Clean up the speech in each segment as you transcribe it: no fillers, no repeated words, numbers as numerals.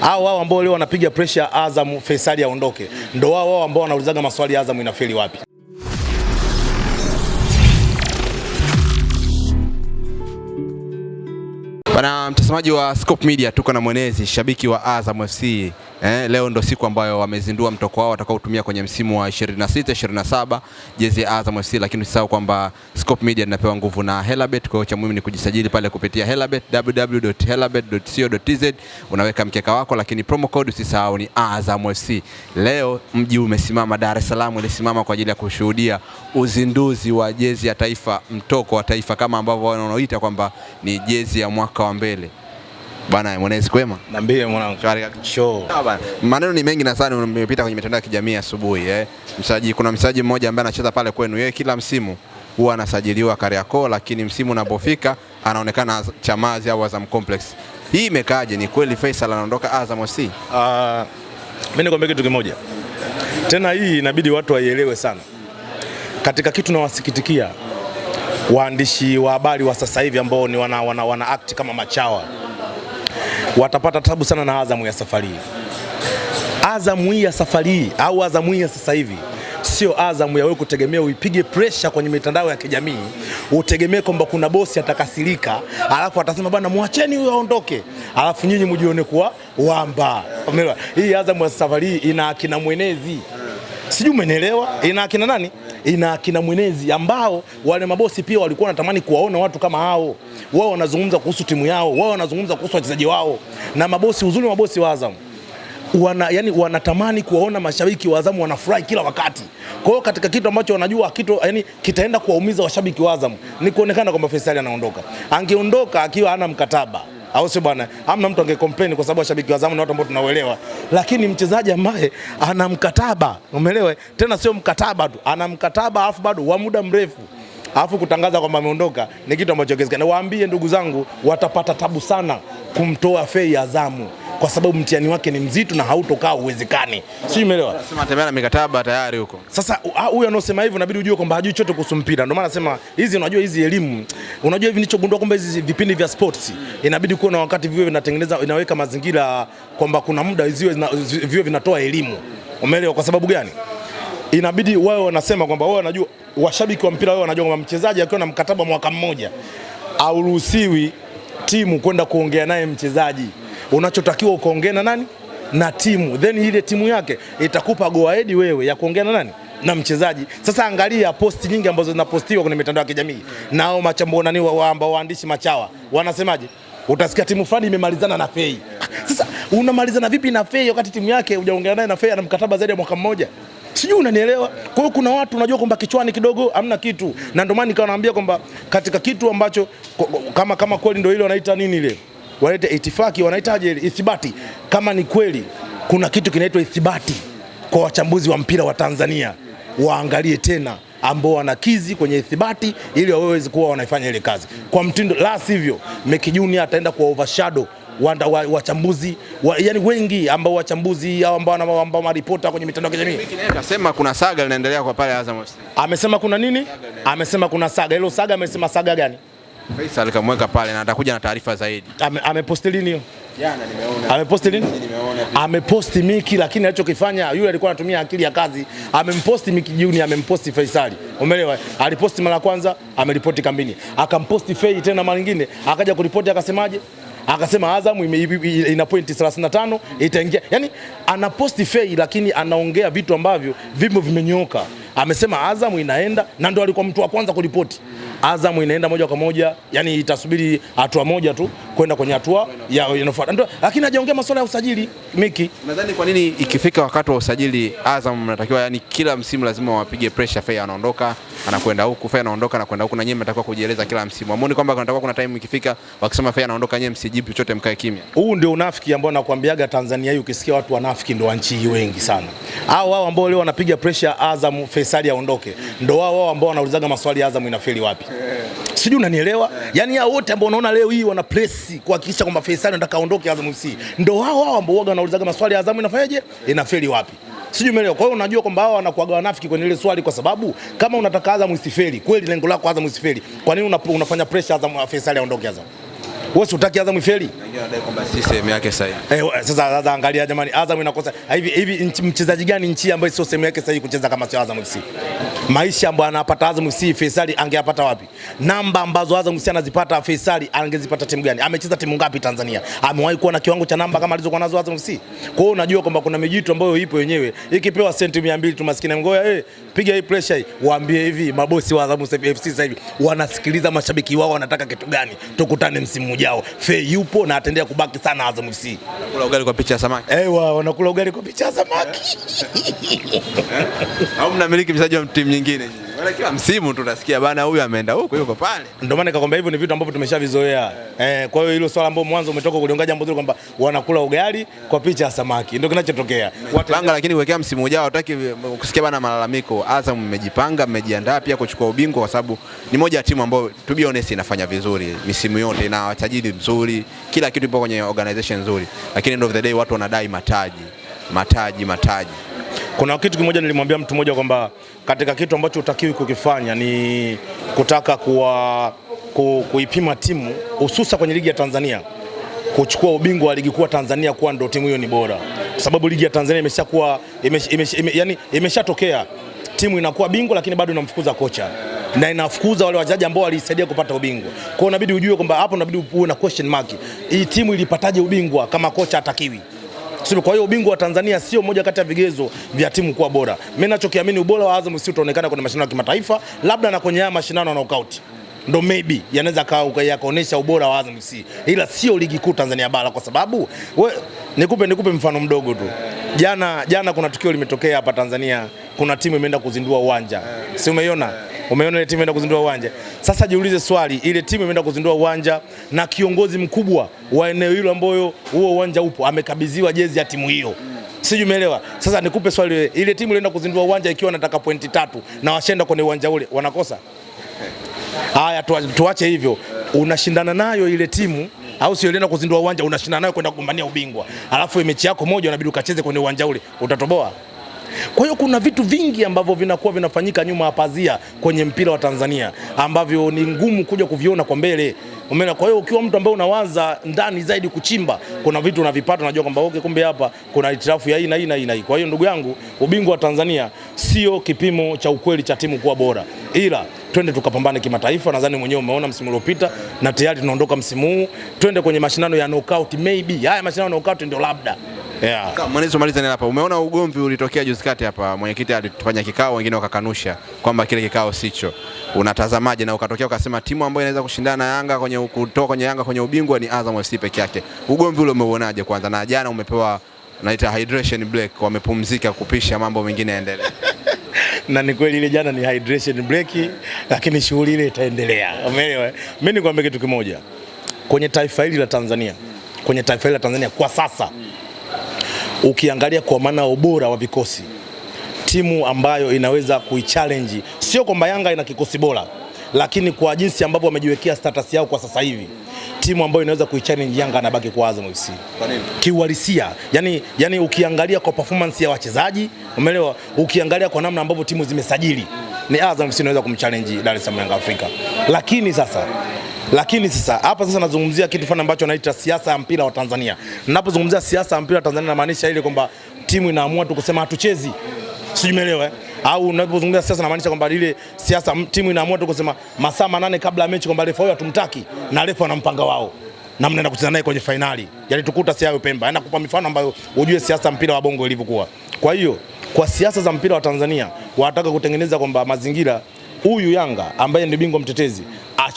Wao ambao leo wanapiga pressure Azam Faisal aondoke. Ndio wao ambao wanaulizaga maswali Azam inafeli wapi. Bana mtazamaji wa Scope Media, tuko na mwenezi shabiki wa Azam FC. Leo ndo siku ambayo wamezindua mtoko wao watakaotumia kwenye msimu wa 26-27 jezi ya Azam FC, lakini usisahau kwamba Scope Media inapewa nguvu na Helabet. Kwa hiyo cha muhimu ni kujisajili pale kupitia Helabet, www.helabet.co.tz. Unaweka mkeka wako, lakini promo code usisahau ni Azam FC. Leo mji umesimama, Dar es Salaam ilisimama kwa ajili ya kushuhudia uzinduzi wa jezi ya taifa, mtoko wa taifa kama ambavyo wanaoita kwamba ni jezi ya mwaka wa mbele. Bana mwenezi kwema? Niambie mwanangu. Show. Bana, maneno ni mengi na sana nimepita kwenye mitandao ya kijamii asubuhi kuna mchezaji mmoja ambaye anacheza pale kwenu. Yeye kila msimu huwa anasajiliwa Kariakoo, lakini msimu unapofika anaonekana Chamazi au Azam Complex. Hii imekaaje? Ni kweli Faisal anaondoka Azam FC? Mimi nikwambia kitu kimoja. Tena hii inabidi watu waielewe sana. Katika kitu nawasikitikia waandishi wa habari wa sasa hivi ambao ni wana act kama machawa, watapata tabu sana na Azam ya safari hii. Azam hii ya safari hii au Azam hii ya sasa hivi sio Azam ya wewe kutegemea uipige pressure kwenye mitandao ya kijamii, utegemee kwamba kuna bosi atakasirika, alafu atasema bana muacheni huyo aondoke, alafu nyinyi mjione kuwa wamba. Umeelewa? Hii Azam ya safari hii ina akina mwenezi. Sijui umeelewa? Ina akina nani? Ina akina mwenezi ambao wale mabosi pia walikuwa wanatamani kuwaona watu kama hao. Wao wanazungumza kuhusu timu yao, wao wanazungumza kuhusu wachezaji wao. Na mabosi, uzuri wa mabosi wa Azam, wanatamani kuwaona mashabiki wa Azam wanafurahi kila wakati. Kwa hiyo katika kitu ambacho wanajua kitaenda kuwaumiza washabiki wa Azam ni kuonekana kwamba Faisal anaondoka. Angeondoka akiwa hana mkataba, au sio bwana? Hamna mtu angecomplain kwa sababu washabiki wa Azam ni watu ambao tunauelewa. Lakini mchezaji ambaye ana mkataba, umeelewa? Tena sio mkataba tu, ana mkataba alafu bado wa muda mrefu, alafu kutangaza kwamba ameondoka ni kitu ambacho kiwezekana. Waambie ndugu zangu, watapata tabu sana kumtoa Fei Azam kwa sababu mtihani wake ni mzito na hautokaa uwezekani. Sio, umeelewa? Nasema tembea na mikataba tayari huko. Sasa huyu anosema hivyo inabidi ujue kwamba hajui chochote kuhusu mpira. Ndio maana nasema hizi, unajua hizi elimu, unajua hivi nilichogundua kwamba hizi vipindi vya sports inabidi kuwa na wakati vio vinatengeneza, inaweka mazingira kwamba kuna muda vio vinatoa elimu. Umeelewa? Kwa sababu gani? Inabidi wao wanasema kwamba wao wanajua, washabiki wa mpira wao wanajua kwamba mchezaji akiwa na mkataba mwaka mmoja hauruhusiwi timu kwenda kuongea naye mchezaji. Unachotakiwa ukaongea na nani? Na timu. Then ile timu yake itakupa go ahead wewe ya kuongea na nani? Na mchezaji. Sasa angalia posti nyingi ambazo zinapostiwa kwenye mitandao ya kijamii. Nao machambo nani ambao waandishi machawa wanasemaje? Utasikia timu fulani imemalizana na Fei. Sasa unamalizana vipi na Fei wakati timu yake hujaongea naye na Fei ana mkataba zaidi ya mwaka mmoja? Sijui unanielewa? Kwa hiyo kuna watu unajua kwamba kichwani kidogo hamna kitu. Na ndio maana nikawaambia kwamba katika kitu ambacho kama kweli ndio ile wanaita nini ile? Wanaita itifaki, wanaitaje ile? Ithibati. Kama ni kweli kuna kitu kinaitwa ithibati kwa wachambuzi wa mpira wa Tanzania, waangalie tena ambao wanakizi kwenye ithibati ili waweze kuwa wanaifanya ile kazi kwa mtindo, la sivyo Meki Junior ataenda kwa overshadow wachambuzi yani wengi ambao wachambuzi au ambao maripota kwenye mitandao ya kijamii. Akasema kuna saga linaendelea kwa pale Azam FC. Amesema kuna nini? Amesema kuna saga. Hilo saga amesema saga gani? Faisal kamweka pale na atakuja na taarifa zaidi. Ameposti lini hiyo? Jana nimeona. Ameposti lini? Ameposti Miki, lakini alichokifanya yule alikuwa anatumia akili ya kazi. Amemposti Miki Junior, amemposti Faisal. Umeelewa? Aliposti mara kwanza, ameripoti kambini. Akamposti Fei tena mara nyingine, akaja kuripoti akasemaje? Akasema Azam ina pointi 35 itaingia. Yaani anaposti Fei lakini anaongea vitu ambavyo vipo vimenyoka. Amesema Azam inaenda, na ndo alikuwa mtu wa kwanza kuripoti. Azam inaenda moja kwa moja, yani itasubiri hatua moja tu kwenda kwenye hatua ya inafuata. Lakini hajaongea masuala ya usajili Miki. Nadhani kwa nini ikifika wakati wa usajili Azam mnatakiwa, yani kila msimu lazima wapige pressure, Fei anaondoka, anakwenda huku, Fei anaondoka na kwenda huku, na nyinyi mnatakiwa kujieleza kila msimu. Hamuoni kwamba kuna time ikifika wakisema Fei anaondoka, nyinyi msijibu chochote, mkae kimya? Huu ndio unafiki ambao nakwambiaga Tanzania hii, ukisikia watu wanafiki ndio nchi hii wengi sana. Wao ambao leo wanapiga pressure Azam Faisal aondoke, ndio wao ambao wanaulizaga maswali Azam inafeli wapi. Sijui unanielewa? Yaani hao wote ambao unaona leo hii wana press kuhakikisha kwamba Faisal anataka aondoke Azam FC, ndio wao ambao wanaulizaga maswali Azam inafanyaje? Inafeli wapi? Sijui umeelewa? Kwa hiyo unajua kwamba hao wanakuaga wanafiki kwenye ile swali, kwa sababu kama unataka Azam isifeli, kweli lengo lako Azam isifeli, kwa nini unafanya pressure Azam Faisal aondoke Azam? Wewe usitaki Azam ifeli? Wengine wanadai kwamba si sehemu yake sahihi. Sasa angalia jamani, Azam inakosa hivi mchezaji gani nchi ambaye sio sehemu yake sahihi kucheza kama sio Azam FC? Maisha ambayo anapata Azam FC Faisal angeyapata wapi? Namba ambazo Azam FC anazipata Faisal angezipata timu gani? Amecheza timu ngapi Tanzania? Amewahi kuwa na kiwango cha namba kama alizokuwa nazo Azam FC? Kwa hiyo unajua kwamba kuna mijitu ambayo ipo yenyewe. Ikipewa senti 200 tu maskini mgoya, piga hii pressure hii. Waambie hivi mabosi wa Azam FC sasa hivi wanasikiliza mashabiki wao wanataka kitu gani. Tukutane msimu ujao. Fei yupo na ataendelea kubaki sana Azam FC. Wanakula ugali kwa picha ya samaki. Wanakula ugali kwa picha ya samaki. Au mnamiliki mchezaji wa timu nyingine? Wala kila msimu tunasikia bana huyu ameenda huko yuko pale. Ndio maana nikakwambia hivyo ni vitu ambavyo tumeshavizoea. Kwa hiyo hilo swala ambalo mwanzo umetoka kuliongea jambo zuri kwamba wanakula ugali kwa picha ya samaki. Ndio kinachotokea. Panga lakini kuwekea msimu ujao hataki kusikia bana malalamiko. Azam mmejipanga, mmejiandaa pia kuchukua ubingwa kwa sababu ni moja ya timu ambayo to be honest inafanya vizuri misimu yote na wachezaji mzuri, kila kitu ipo kwenye organization nzuri. Lakini end of the day watu wanadai mataji. Kuna kitu kimoja nilimwambia mtu mmoja kwamba katika kitu ambacho utakiwi kukifanya ni kutaka kuipima timu hususa kwenye ligi ya Tanzania kuchukua ubingwa wa ligi kuu Tanzania kuwa ndio timu hiyo ni bora, kwa sababu ligi ya Tanzania imeshatokea timu inakuwa bingwa lakini bado inamfukuza kocha na inafukuza wale wachezaji ambao walisaidia kupata ubingwa. Kwa hiyo inabidi ujue kwamba hapo inabidi uwe na question mark, hii timu ilipataje ubingwa kama kocha hatakiwi? Kwa hiyo ubingwa wa Tanzania sio moja kati ya vigezo vya timu kuwa bora. Mimi ninachokiamini ubora wa Azam FC utaonekana kwenye mashindano ya kimataifa, labda na kwenye haya mashindano ya knockout. Ndio maybe yanaweza kaonesha ubora wa Azam FC. Ila sio ligi kuu Tanzania bara kwa sababu nikupe mfano mdogo tu. Jana kuna tukio limetokea hapa Tanzania, kuna timu imeenda kuzindua uwanja. Si umeiona? Umeona ile timu imeenda kuzindua uwanja. Sasa jiulize swali, ile timu imeenda kuzindua uwanja na kiongozi mkubwa wa eneo hilo ambayo huo uwanja upo amekabidhiwa jezi ya timu hiyo. Sijui umeelewa? Sasa nikupe swali, ile timu ilienda kuzindua uwanja ikiwa inataka pointi 3 na washaenda kwenye uwanja ule, wanakosa? Haya, tuache hivyo. Unashindana nayo ile timu au sio? Ilienda kuzindua uwanja unashindana nayo kwenda kugombania ubingwa. Alafu mechi yako moja unabidi ukacheze kwenye uwanja ule, utatoboa? Kwa hiyo kuna vitu vingi ambavyo vinakuwa vinafanyika nyuma ya pazia kwenye mpira wa Tanzania ambavyo ni ngumu kuja kuviona kwa mbele. Umeona? Kwa hiyo ukiwa mtu ambaye unawaza ndani zaidi kuchimba, kuna vitu unavipata, unajua kwamba kumbe hapa kuna itirafu ya hii na hii na hii na hii. Kwa hiyo ndugu yangu, ubingwa wa Tanzania sio kipimo cha ukweli cha timu kuwa bora. Ila twende tukapambane kimataifa. Nadhani mwenyewe umeona msimu uliopita na tayari tunaondoka msimu huu. Twende kwenye mashindano ya knockout maybe. Haya mashindano ya knockout ndio labda. Mwanzo maliza hapa. Umeona ugomvi ulitokea juzi kati hapa, mwenyekiti alifanya kikao, wengine wakakanusha kwamba kile kikao sicho. Unatazamaje na ukatokea ukasema timu ambayo inaweza kushindana na Yanga kutoka kwenye Yanga kwenye ubingwa ni Azam FC peke yake. Ugomvi ule umeuonaje kwanza? Na jana umepewa naita hydration break, wamepumzika kupisha mambo mengine yaendelee. Na ni kweli ile jana ni hydration break, lakini shughuli ile itaendelea. Umeelewa? Mimi nikwambia kitu kimoja. Kwenye taifa hili la Tanzania, kwa sasa ukiangalia kwa maana ubora wa vikosi, timu ambayo inaweza kuichallenge, sio kwamba Yanga ina kikosi bora, lakini kwa jinsi ambavyo wamejiwekea status yao kwa sasa hivi, timu ambayo inaweza kuichallenge Yanga anabaki kwa Azam FC. Kwa nini? Kiuhalisia, yani ukiangalia kwa performance ya wachezaji, umeelewa? Ukiangalia kwa namna ambavyo timu zimesajili, ni Azam FC inaweza kumchallenge Dar es Salaam Yanga Afrika. Lakini sasa hapa nazungumzia kitu fulani ambacho naita siasa ya mpira wa Tanzania. Ninapozungumzia siasa ya mpira wa Tanzania namaanisha ile kwamba timu inaamua tu kusema hatuchezi. Sijui umeelewa? Au unapozungumzia siasa namaanisha kwamba ile siasa timu inaamua tu kusema masaa 8 kabla ya mechi kwamba refa huyo hatumtaki na refa ana mpango wao. Na mnaenda kucheza naye kwenye finali. Yaani tukuta Siayo Pemba. Yaani kupa mifano ambayo ujue siasa ya mpira wa Bongo ilivyokuwa. Kwa hiyo kwa siasa za mpira wa Tanzania wanataka kutengeneza kwamba mazingira huyu Yanga ambaye ni bingwa mtetezi,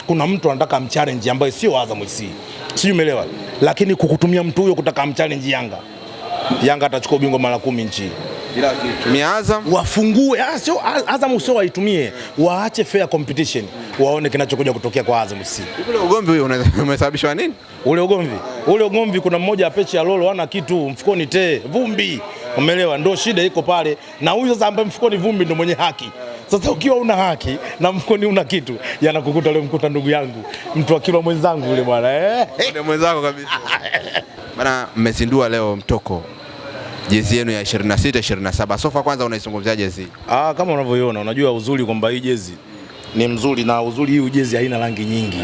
kuna mtu anataka amchallenge ambaye sio Azam FC. Sijui umeelewa? Lakini kukutumia mtu huyo kutaka amchallenge Yanga atachukua ubingwa mara 10 nchi. Ila kitumia Azam wafungue, sio Azam sio waitumie, waache fair competition, waone kinachokuja kutokea kwa Azam FC. Ule ugomvi huo umesababishwa nini? Ule ugomvi kuna mmoja apeche ya lolo hana kitu mfukoni vumbi. Umeelewa? Ndio shida iko pale. Na huyo sasa ambaye mfukoni vumbi ndio mwenye haki. Sasa ukiwa una haki na mfukoni una kitu, yanakukuta leo mkuta ndugu yangu, mtu akilwa mwenzangu yule bwana. Ndio mwenzako kabisa. Bana, mmezindua leo mtoko jezi yenu ya 26 27. Sofa kwanza unaizungumzia jezi? Kama unavyoiona, unajua uzuri kwamba hii jezi ni mzuri, na uzuri hii jezi haina rangi nyingi.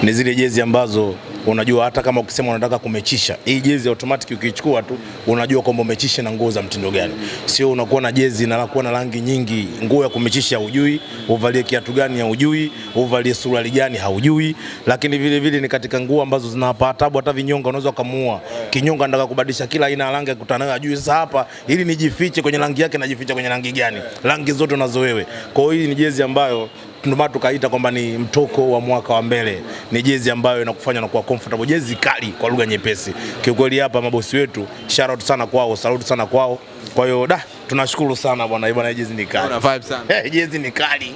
ni zile jezi ambazo unajua hata kama ukisema unataka kumechisha, hii jezi automatic ukichukua tu unajua kwamba umechisha na nguo za mtindo gani. Sio unakuwa na jezi na kuwa na rangi nyingi, nguo ya kumechisha hujui, uvalie kiatu gani hujui, uvalie suruali gani haujui. Lakini vile vile ni katika nguo ambazo zinawapa tabu hata vinyonga, unaweza kumuua kinyonga anataka kubadilisha kila aina ya rangi akutana nayo ajui sasa hapa ili nijifiche kwenye rangi yake najificha kwenye rangi gani, rangi zote unazo wewe. Kwa hiyo hii ni jezi ambayo ndio maana tukaita kwamba ni mtoko wa mwaka wa mbele. Ni jezi ambayo inakufanya na kuwa comfortable, jezi kali kwa lugha nyepesi. Kiukweli hapa mabosi wetu, shout out sana kwao, salute sana kwao. Kwa hiyo tunashukuru sana bwana, jezi ni kali. Una vibe sana. Jezi ni kali.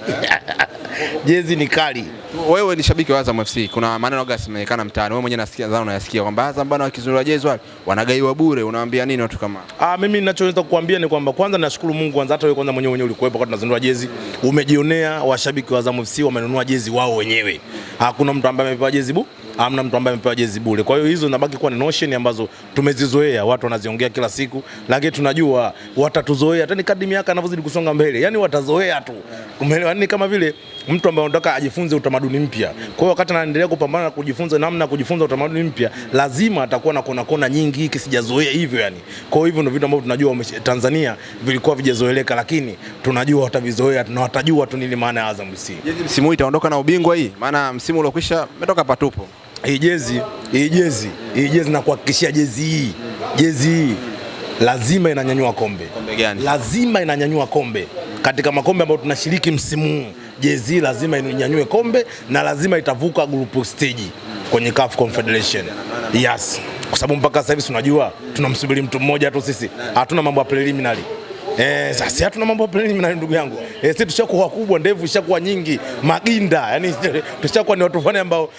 Jezi ni kali. Wewe ni shabiki wa Azam FC. Kuna maneno gani yameonekana mtaani? Wewe mwenyewe nasikia zao unayasikia kwamba Azam bana wakizurura jezi wale wanagaiwa bure. Unawaambia nini watu kama? Mimi ninachoweza kukuambia ni kwamba kwanza nashukuru Mungu kwanza, hata wewe kwanza mwenyewe ulikuwepo wakati tunazindua jezi. Umejionea washabiki wa Azam FC wamenunua jezi wao wenyewe. Hakuna mtu ambaye amepewa jezi hamna mtu ambaye amepewa jezi bure. Kwa hiyo hizo zinabaki kuwa ni notion ambazo tumezizoea, watu wanaziongea kila siku, lakini tunajua watatuzoea hata ni kadri miaka inavyozidi kusonga mbele. Yaani watazoea tu. Umeelewa? Ni kama vile mtu ambaye anataka ajifunze utamaduni mpya. Kwa hiyo wakati anaendelea kupambana na kujifunza namna kujifunza utamaduni mpya, lazima atakuwa na kona nyingi hiki sijazoea hivyo yani. Kwa hivyo ndio vitu ambavyo tunajua Tanzania vilikuwa vijazoeleka, lakini tunajua watavizoea na watajua tu nini maana ya Azam FC. Jezi msimu huu itaondoka na ubingwa hii? Maana msimu uliokwisha umetoka patupo. Hii jezi na kuhakikishia jezi hii lazima inanyanyua kombe. Kombe gani? Lazima inanyanyua kombe. Katika makombe ambayo tunashiriki msimu huu, jezi lazima inyanyue kombe na lazima itavuka group stage kwenye CAF Confederation. Yes. Kwa sababu mpaka sasa hivi tunajua tunamsubiri mtu mmoja tu sisi. Hatuna mambo ya preliminary. Sasa hatuna mambo ya preliminary ndugu yangu. Sisi tushakuwa wakubwa, ndevu ishakuwa nyingi, maginda, yani tushakuwa ni watu fulani ambao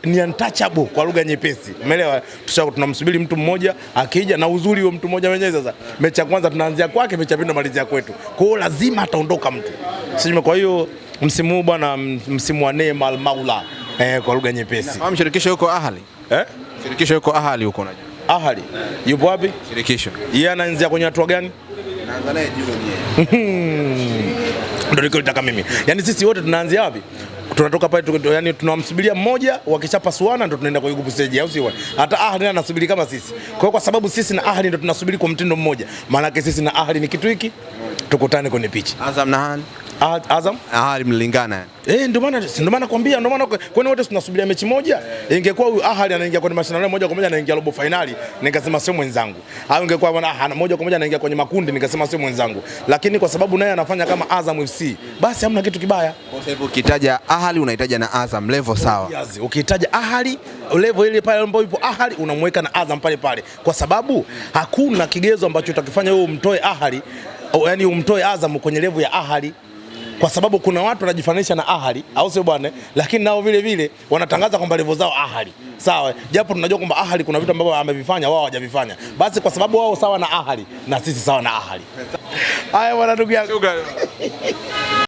ni untouchable kwa lugha nyepesi. Umeelewa? Tunamsubiri mtu mmoja akija, na uzuri huo mtu mmoja mwenyewe sasa. Mechi ya kwanza tunaanzia kwake, mechi ya pili tunamalizia kwetu. Kwa hiyo lazima ataondoka mtu. Sijui kwa hiyo msimu huu bwana, msimu wa neema al-Maula kwa lugha nyepesi. Shirikisho yuko Ahali. Shirikisho yuko Ahali huko unajua. Ahali. Yupo wapi? Shirikisho. Yeye anaanzia kwenye hatua gani? Naanza naye juu mwenyewe. Ndio nilitaka mimi. Yaani sisi wote tunaanzia wapi? Tunatoka pale yani tunamsubiria mmoja, wakishapasuana ndio tunaenda kwa group stage au sio? Hata Ahli anasubiri kama sisi. Kwa sababu sisi na Ahli ndio tunasubiri kwa mtindo mmoja. Maana yake sisi na Ahli ni kitu hiki. Tukutane kwenye pitch. Azam na Ahli. Azam? Ahli mlingana. Ndio maana nakwambia, ndio maana kwani wote tunasubiria mechi moja. Ingekuwa huyu Ahli anaingia kwenye mashindano moja kwa moja anaingia robo finali, ningesema sio mwenzangu. Au ingekuwa bwana moja kwa moja anaingia kwenye makundi, ningesema sio mwenzangu. Lakini kwa sababu naye anafanya kama Azam FC, basi hamna kitu kibaya. Kwa sababu ukitaja Ahli unahitaja na Azam level sawa. Yes, ukitaja Ahli level ile pale ambapo ipo Ahli unamweka na Azam pale pale. Kwa sababu hakuna kigezo ambacho utakifanya wewe umtoe Ahli, yani umtoe Azam kwenye level ya Ahli. Kwa sababu kuna watu wanajifananisha na Ahali, au sio bwana? Lakini nao vile vile wanatangaza kwamba level zao Ahali. Sawa, japo tunajua kwamba Ahali kuna vitu ambavyo amevifanya wao hawajavifanya. Basi kwa sababu wao sawa na Ahali na sisi sawa na Ahali. Haya bwana ndugu yangu.